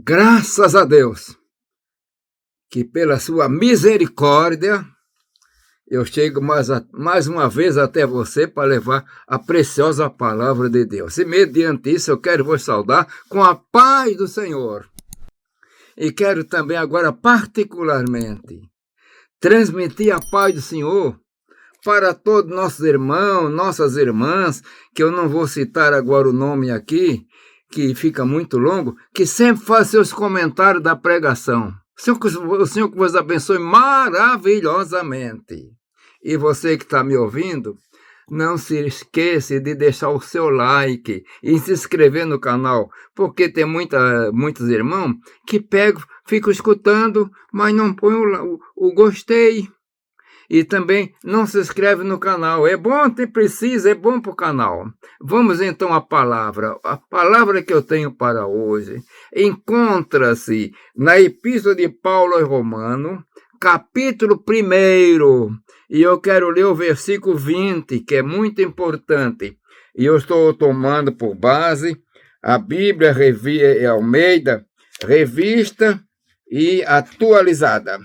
Graças a Deus, que pela sua misericórdia, eu chego mais uma vez até você para levar a preciosa palavra de Deus. E mediante isso eu quero vos saudar com a paz do Senhor. E quero também agora particularmente transmitir a paz do Senhor para todos nossos irmãos, nossas irmãs, que eu não vou citar agora o nome aqui, que fica muito longo, que sempre faz seus comentários da pregação. O Senhor que vos abençoe maravilhosamente. E você que está me ouvindo, não se esqueça de deixar o seu like e se inscrever no canal, porque tem muitos irmãos que ficam escutando, mas não põem o gostei. E também não se inscreve no canal. É bom, é bom para o canal. Vamos então à palavra. A palavra que eu tenho para hoje encontra-se na Epístola de Paulo aos Romanos, capítulo 1. E eu quero ler o versículo 20, que é muito importante. E eu estou tomando por base a Bíblia Almeida, revista e atualizada.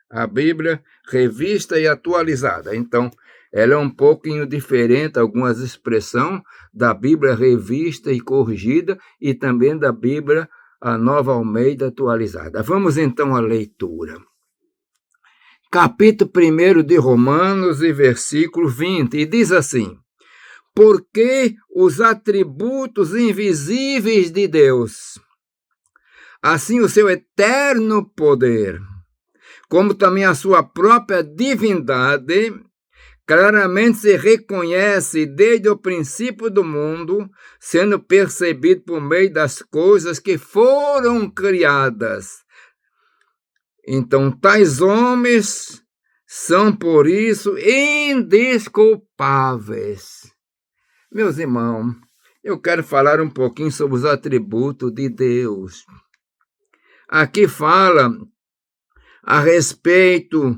A Bíblia revista e atualizada. Então, ela é um pouquinho diferente, algumas expressões da Bíblia revista e corrigida e também da Bíblia, a Nova Almeida atualizada. Vamos então à leitura. Capítulo 1 de Romanos e versículo 20, e diz assim: porque os atributos invisíveis de Deus, assim o seu eterno poder, como também a sua própria divindade, claramente se reconhece desde o princípio do mundo, sendo percebido por meio das coisas que foram criadas. Então, tais homens são, por isso, indesculpáveis. Meus irmãos, eu quero falar um pouquinho sobre os atributos de Deus. Aqui fala a respeito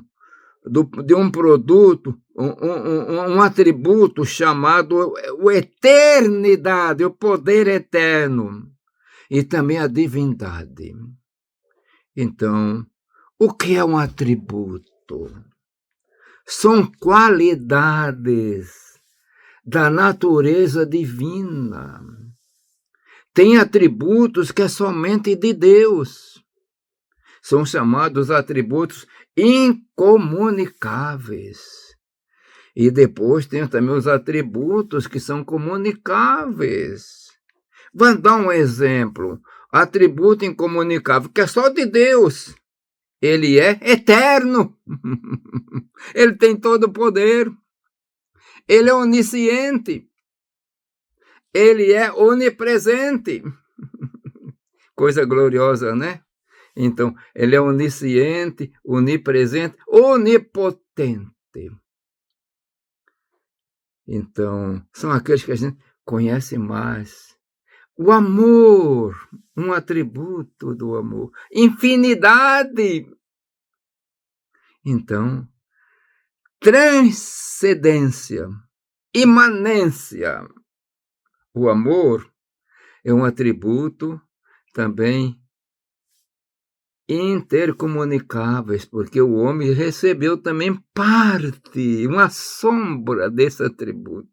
de um produto, um atributo chamado o eternidade, o poder eterno, e também a divindade. Então, o que é um atributo? São qualidades da natureza divina. Tem atributos que é somente de Deus. São chamados atributos incomunicáveis. E depois tem também os atributos que são comunicáveis. Vamos dar um exemplo. Atributo incomunicável, que é só de Deus. Ele é eterno. Ele tem todo o poder. Ele é onisciente. Ele é onipresente. Coisa gloriosa, né? Então, ele é onisciente, onipresente, onipotente. Então, são aqueles que a gente conhece mais. O amor, um atributo do amor. Infinidade. Então, transcendência, imanência. O amor é um atributo também intercomunicáveis, porque o homem recebeu também parte, uma sombra desse atributo.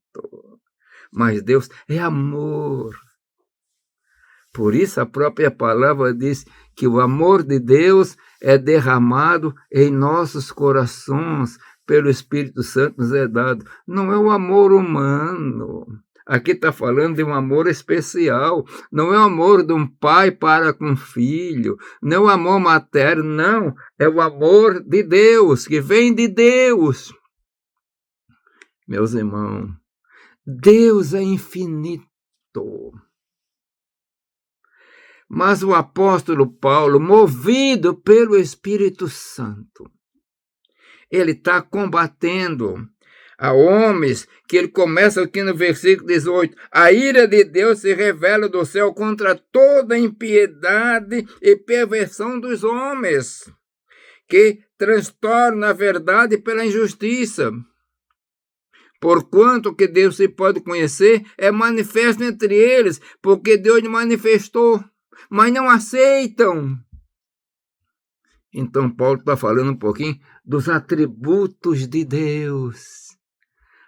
Mas Deus é amor. Por isso a própria palavra diz que o amor de Deus é derramado em nossos corações, pelo Espírito Santo nos é dado. Não é o amor humano. Aqui está falando de um amor especial. Não é o amor de um pai para com filho. Não é o amor materno, não. É o amor de Deus, que vem de Deus. Meus irmãos, Deus é infinito. Mas o apóstolo Paulo, movido pelo Espírito Santo, ele está combatendo a homens, que ele começa aqui no versículo 18, a ira de Deus se revela do céu contra toda impiedade e perversão dos homens, que transtorna a verdade pela injustiça. Porquanto que Deus se pode conhecer é manifesto entre eles, porque Deus manifestou. mas não aceitam. Então, Paulo está falando um pouquinho dos atributos de Deus.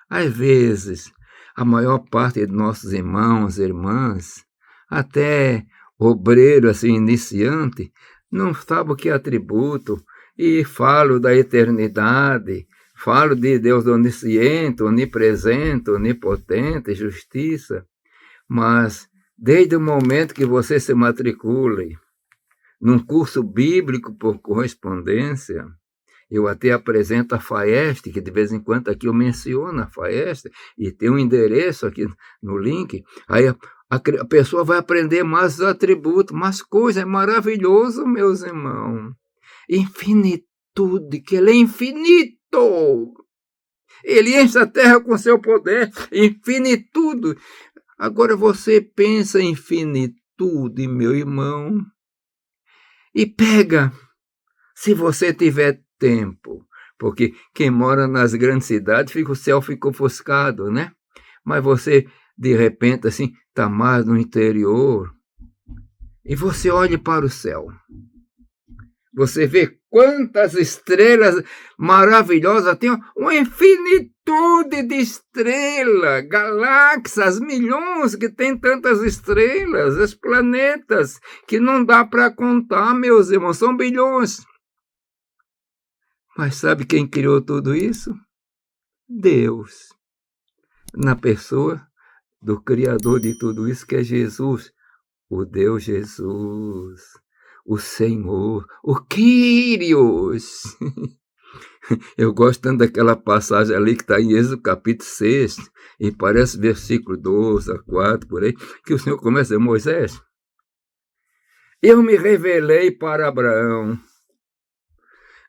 Às vezes, a maior parte de nossos irmãos e irmãs, até obreiro assim, iniciante, não sabe o que é atributo, e falo da eternidade, falo de Deus onisciente, onipresente, onipotente, justiça, mas desde o momento que você se matricule num curso bíblico por correspondência, eu até apresento a FAEST, que de vez em quando aqui eu menciono a FAEST, e tem um endereço aqui no link, aí a pessoa vai aprender mais os atributos, mais coisas, é maravilhoso, meus irmãos. Infinitude, que ele é infinito. Ele enche a terra com seu poder, infinitude. Agora você pensa em infinitude, meu irmão, e pega, se você tiver tempo, porque quem mora nas grandes cidades, o céu fica ofuscado, né? Mas você, de repente, assim, está mais no interior, e você olha para o céu. Você vê quantas estrelas maravilhosas, tem uma infinitude de estrelas, galáxias, milhões que tem tantas estrelas, os planetas, que não dá para contar, meus irmãos, são bilhões. Mas sabe quem criou tudo isso? Deus, na pessoa do Criador de tudo isso, que é Jesus, o Deus Jesus, o Senhor, o Kyrios. Eu gosto tanto daquela passagem ali que está em Êxodo capítulo 6, e parece versículo 12 a 4, por aí, que o Senhor começa a dizer, Moisés, eu me revelei para Abraão,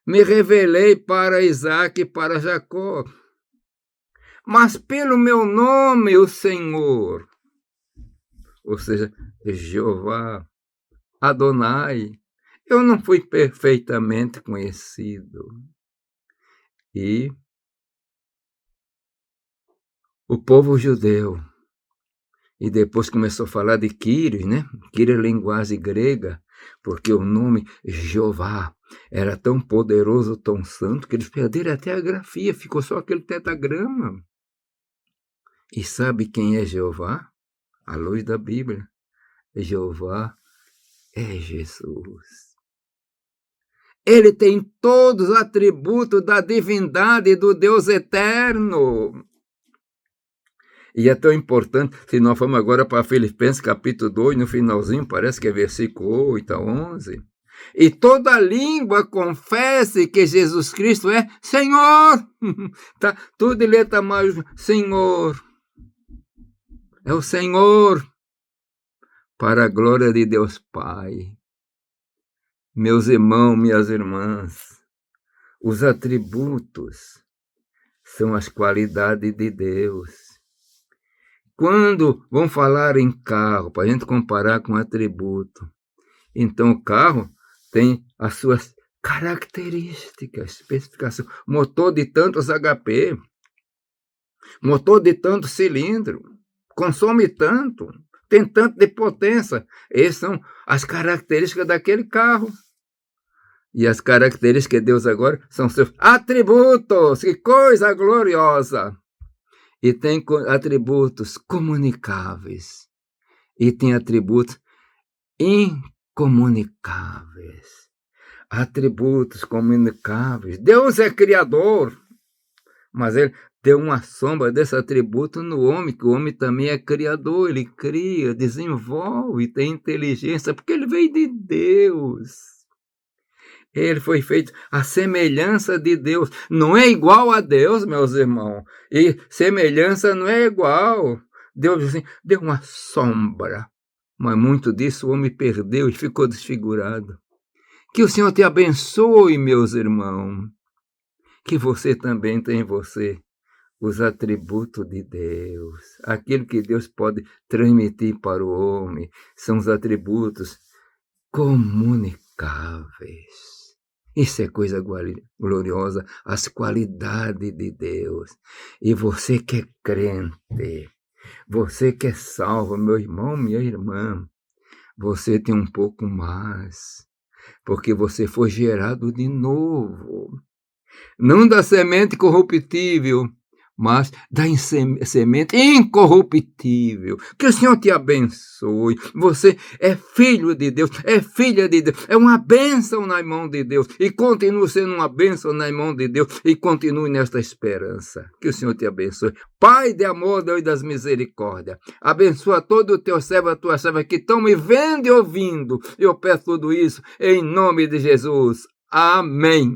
me revelei para Isaac e para Jacó, mas pelo meu nome, o Senhor, ou seja, Jeová, Adonai, eu não fui perfeitamente conhecido. E o povo judeu, e depois começou a falar de Kyrios, né? Kyrios é linguagem grega, porque o nome Jeová era tão poderoso, tão santo, que eles perderam até a grafia, ficou só aquele tetagrama. E sabe quem é Jeová? À luz da Bíblia, Jeová é Jesus. Ele tem todos os atributos da divindade do Deus eterno. E é tão importante, se nós formos agora para Filipenses capítulo 2, no finalzinho, parece que é versículo 8 a 11. E toda língua confesse que Jesus Cristo é Senhor. Tá, tudo em letra maiúscula, Senhor. É o Senhor, para a glória de Deus Pai. Meus irmãos, minhas irmãs, os atributos são as qualidades de Deus. Quando vão falar em carro, para a gente comparar com atributo, então o carro tem as suas características, especificação, motor de tantos HP, motor de tanto cilindro, consome tanto, tem tanto de potência. Essas são as características daquele carro. E as características de Deus agora são seus atributos. Que coisa gloriosa! E tem atributos comunicáveis. E tem atributos incomunicáveis. Atributos comunicáveis. Deus é criador, mas ele deu uma sombra desse atributo no homem, que o homem também é criador, ele cria, desenvolve, tem inteligência, porque ele veio de Deus. Ele foi feito à semelhança de Deus. Não é igual a Deus, meus irmãos. E semelhança não é igual. Deus assim, deu uma sombra. Mas muito disso o homem perdeu e ficou desfigurado. Que o Senhor te abençoe, meus irmãos. Que você também tem em você os atributos de Deus. Aquilo que Deus pode transmitir para o homem são os atributos comunicáveis. Isso é coisa gloriosa, as qualidades de Deus. E você que é crente, você que é salvo, meu irmão, minha irmã, você tem um pouco mais, porque você foi gerado de novo. Não da semente corruptível, mas da semente incorruptível. Que o Senhor te abençoe. Você é filho de Deus, é filha de Deus, é uma bênção na mão de Deus. E continue sendo uma bênção na mão de Deus. E continue nesta esperança. Que o Senhor te abençoe. Pai de amor, Deus das misericórdias, abençoa todo o teu servo, a tua serva que estão me vendo e ouvindo. Eu peço tudo isso em nome de Jesus. Amém.